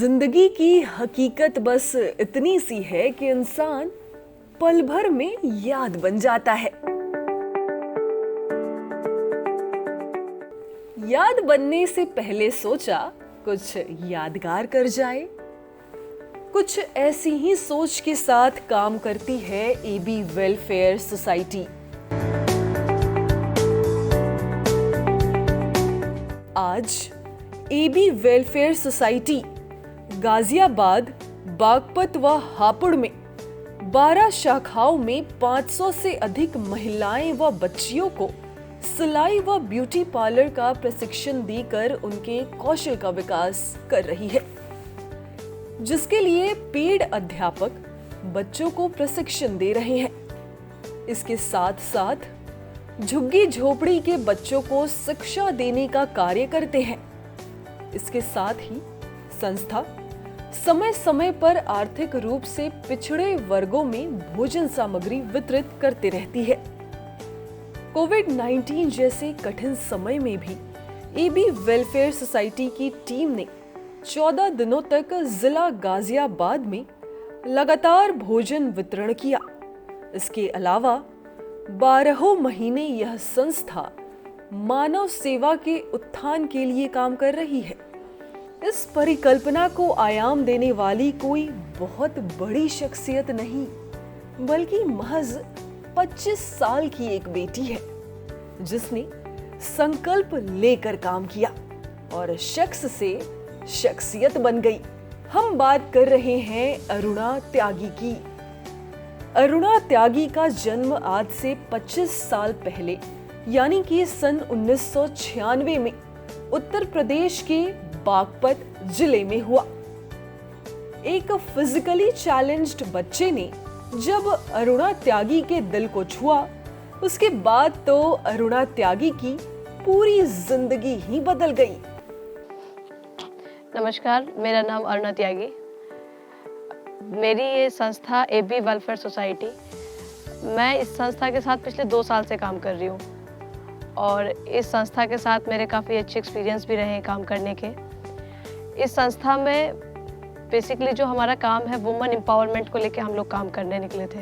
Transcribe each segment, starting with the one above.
जिंदगी की हकीकत बस इतनी सी है कि इंसान पल भर में याद बन जाता है। याद बनने से पहले सोचा कुछ यादगार कर जाए। कुछ ऐसी ही सोच के साथ काम करती है एबी वेलफेयर सोसाइटी। आज AB welfare society Ghaziabad, Baghpat व हापुड़ में 12 शाखाओं में 500 से अधिक महिलाएं व बच्चियों को सिलाई व ब्यूटी पार्लर का प्रशिक्षण देकर उनके कौशल का विकास कर रही है, जिसके लिए पेड अध्यापक बच्चों को प्रशिक्षण दे रहे हैं। इसके साथ साथ झुग्गी झोपड़ी के बच्चों को शिक्षा देने का कार्य करते हैं। इसके साथ ही संस्था समय समय पर आर्थिक रूप से पिछड़े वर्गों में भोजन सामग्री वितरित करते रहती है। कोविड-19 जैसे कठिन समय में भी एबी वेलफेयर सोसाइटी की टीम ने 14 दिनों तक जिला गाजियाबाद में लगातार भोजन वितरण किया। इसके अलावा 12 महीने यह संस्था मानव सेवा के उत्थान के लिए काम कर रही है। इस परिकल्पना को आयाम देने वाली कोई बहुत बड़ी शख्सियत नहीं, बल्कि महज 25 साल की एक बेटी है, जिसने संकल्प लेकर काम किया और शख्स से शख्सियत बन गई। हम बात कर रहे हैं अरुणा त्यागी की। अरुणा त्यागी का जन्म आज से 25 साल पहले यानी कि सन 1996 में उत्तर प्रदेश के बागपत जिले में हुआ। एक फिजिकली चैलेंज्ड बच्चे ने जब अरुणा त्यागी के दिल को छुआ, उसके बाद तो अरुणा त्यागी की पूरी जिंदगी ही बदल गई। नमस्कार, मेरा नाम अरुणा त्यागी। मेरी ये संस्था एबी वेलफेयर सोसाइटी, मैं इस संस्था के साथ पिछले 2 साल से काम कर रही हूँ और इस संस्था के साथ मेरे काफ़ी अच्छे एक्सपीरियंस भी रहे हैं काम करने के। इस संस्था में बेसिकली जो हमारा काम है वुमेन एम्पावरमेंट को लेके हम लोग काम करने निकले थे।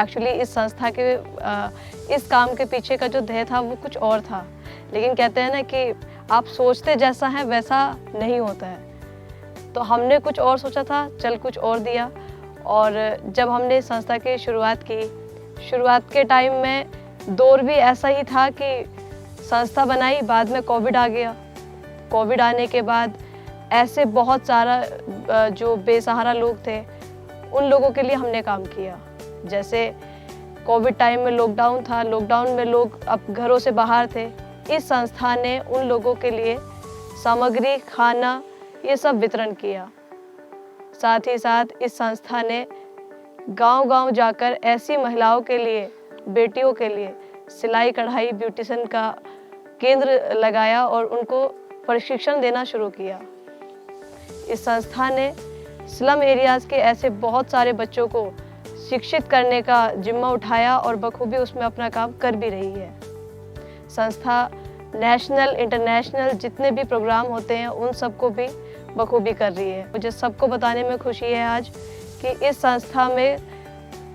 एक्चुअली इस संस्था के इस काम के पीछे का जो ध्येय था वो कुछ और था, लेकिन कहते हैं ना कि आप सोचते जैसा है वैसा नहीं होता है। तो हमने कुछ और सोचा था, चल कुछ और दिया। और जब हमने इस संस्था की शुरुआत की, शुरुआत के टाइम में दौर भी ऐसा ही था कि संस्था बनाई, बाद में कोविड आ गया। कोविड आने के बाद ऐसे बहुत सारा जो बेसहारा लोग थे उन लोगों के लिए हमने काम किया। जैसे कोविड टाइम में लॉकडाउन था, लॉकडाउन में लोग अब घरों से बाहर थे। इस संस्था ने उन लोगों के लिए सामग्री, खाना ये सब वितरण किया। साथ ही साथ इस संस्था ने गांव-गांव जाकर ऐसी महिलाओं के लिए, बेटियों के लिए सिलाई कढ़ाई ब्यूटिशियन का केंद्र लगाया और उनको प्रशिक्षण देना शुरू किया। इस संस्था ने स्लम एरियाज़ के ऐसे बहुत सारे बच्चों को शिक्षित करने का जिम्मा उठाया और बखूबी उसमें अपना काम कर भी रही है। संस्था नेशनल, इंटरनेशनल जितने भी प्रोग्राम होते हैं उन सबको भी बखूबी कर रही है। मुझे सबको बताने में खुशी है आज कि इस संस्था में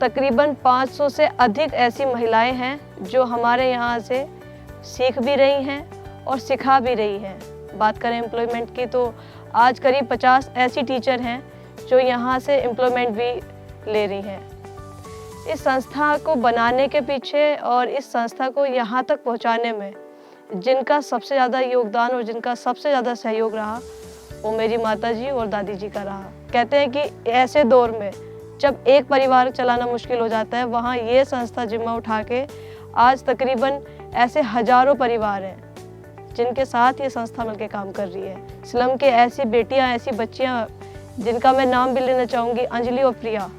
तकरीबन 500 से अधिक ऐसी महिलाएं हैं जो हमारे यहाँ से सीख भी रही हैं और सिखा भी रही हैं। बात करें एम्प्लॉयमेंट की तो आज करीब 50 ऐसी टीचर हैं जो यहाँ से एम्प्लॉयमेंट भी ले रही हैं। इस संस्था को बनाने के पीछे और इस संस्था को यहाँ तक पहुँचाने में जिनका सबसे ज़्यादा योगदान और जिनका सबसे ज़्यादा सहयोग रहा वो मेरी माताजी और दादी जी का रहा। कहते हैं कि ऐसे दौर में जब एक परिवार चलाना मुश्किल हो जाता है, वहाँ ये संस्था जिम्मा उठा के आज तकरीबन ऐसे हजारों परिवार हैं जिनके साथ ये संस्था मिलकर काम कर रही है। स्लम के ऐसी बेटियां, ऐसी बच्चियां जिनका मैं नाम भी लेना चाहूँगी, अंजलि और प्रिया।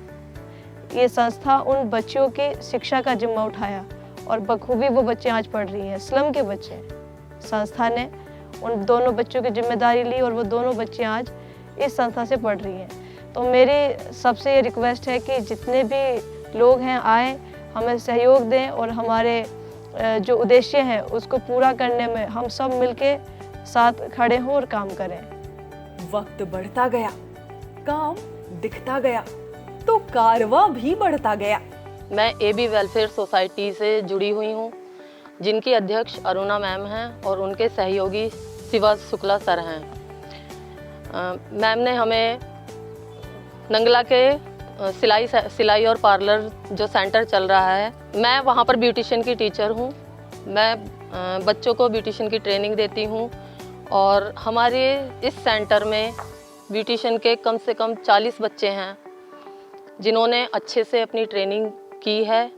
ये संस्था उन बच्चियों की शिक्षा का जिम्मा उठाया और बखूबी वो बच्चे आज पढ़ रही हैं, स्लम के बच्चे। संस्था ने उन दोनों बच्चों की जिम्मेदारी ली और वो दोनों बच्चियाँ आज इस संस्था से पढ़ रही हैं। तो मेरी सबसे ये रिक्वेस्ट है कि जितने भी लोग हैं आए, हमें सहयोग दें और हमारे जो उद्देश्य है उसको पूरा करने में हम सब मिलके साथ खड़े हों और काम करें। वक्त बढ़ता गया, काम दिखता गया, तो कारवां भी बढ़ता गया। मैं एबी वेलफेयर सोसाइटी से जुड़ी हुई हूँ, जिनकी अध्यक्ष अरुणा मैम हैं और उनके सहयोगी शिवा शुक्ला सर हैं। मैम ने हमें नंगला के सिलाई और पार्लर जो सेंटर चल रहा है, मैं वहाँ पर ब्यूटिशियन की टीचर हूँ। मैं बच्चों को ब्यूटिशियन की ट्रेनिंग देती हूँ और हमारे इस सेंटर में ब्यूटिशियन के कम से कम 40 बच्चे हैं जिन्होंने अच्छे से अपनी ट्रेनिंग की है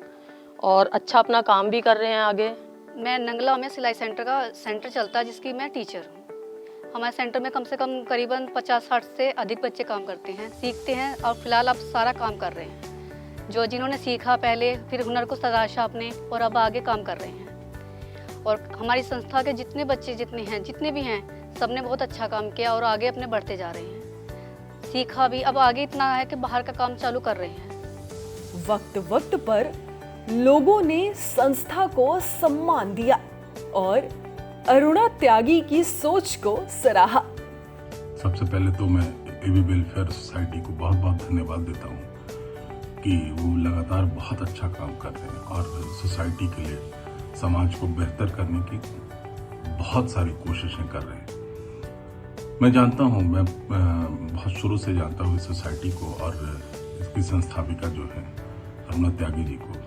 और अच्छा अपना काम भी कर रहे हैं आगे। मैं नंगला में सिलाई सेंटर का सेंटर चलता है, जिसकी मैं टीचर हूँ। हमारे सेंटर में कम से कम करीबन 50-60 से अधिक बच्चे काम करते हैं, सीखते हैं और फिलहाल अब सारा काम कर रहे हैं। जिन्होंने सीखा पहले, फिर हुनर को तराशा अपने और अब आगे काम कर रहे हैं। और हमारी संस्था के जितने बच्चे जितने भी हैं, सबने बहुत अच्छा काम किया और आगे अपने बढ़ते जा रहे हैं। सीखा भी, अब आगे इतना है कि बाहर का काम चालू कर रहे हैं। वक्त वक्त पर लोगों ने संस्था को सम्मान दिया और अरुणा त्यागी की सोच को सराहा। सबसे पहले तो मैं एबी वेलफेयर सोसाइटी को बहुत बहुत धन्यवाद देता हूँ कि वो लगातार बहुत अच्छा काम कर रहे हैं और सोसाइटी के लिए, समाज को बेहतर करने की बहुत सारी कोशिशें कर रहे हैं। मैं जानता हूँ, मैं बहुत शुरू से जानता हूँ इस सोसाइटी को और इसकी संस्थापिका जो है अरुणा त्यागी जी को।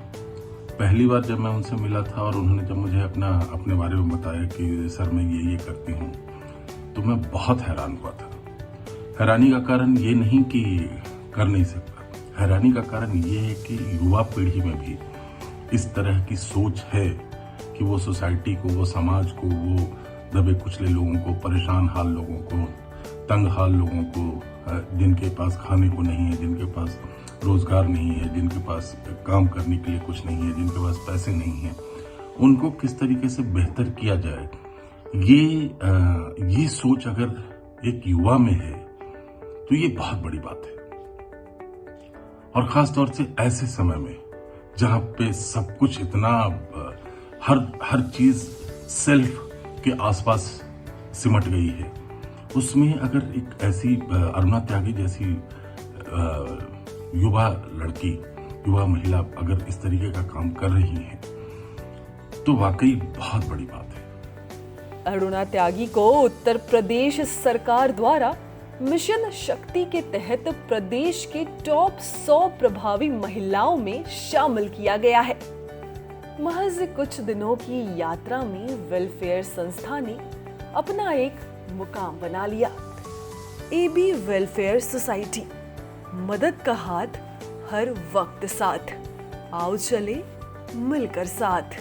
पहली बार जब मैं उनसे मिला था और उन्होंने जब मुझे अपने बारे में बताया कि सर मैं ये करती हूँ, तो मैं बहुत हैरान हुआ था। हैरानी का कारण ये नहीं कि कर नहीं सकता, हैरानी का कारण ये है कि युवा पीढ़ी में भी इस तरह की सोच है कि वो सोसाइटी को, वो समाज को, वो दबे कुचले लोगों को, परेशान हाल लोगों को, तंग हाल लोगों को, जिनके पास खाने को नहीं है, जिनके पास रोजगार नहीं है, जिनके पास काम करने के लिए कुछ नहीं है, जिनके पास पैसे नहीं है, उनको किस तरीके से बेहतर किया जाए, ये सोच अगर एक युवा में है तो ये बहुत बड़ी बात है। और खास तौर से ऐसे समय में जहां पे सब कुछ इतना हर चीज सेल्फ के आसपास सिमट गई है, उसमें अगर एक ऐसी अरुणा त्यागी जैसी युवा लड़की, युवा महिला अगर इस तरीके का काम कर रही है तो वाकई बहुत बड़ी बात है। अरुणा त्यागी को उत्तर प्रदेश सरकार द्वारा मिशन शक्ति के तहत प्रदेश के टॉप 100 प्रभावी महिलाओं में शामिल किया गया है। महज कुछ दिनों की यात्रा में वेलफेयर संस्था ने अपना एक मुकाम बना लिया। एबी वेलफेयर सोसाइटी, मदद का हाथ हर वक्त साथ। आओ चले मिलकर साथ।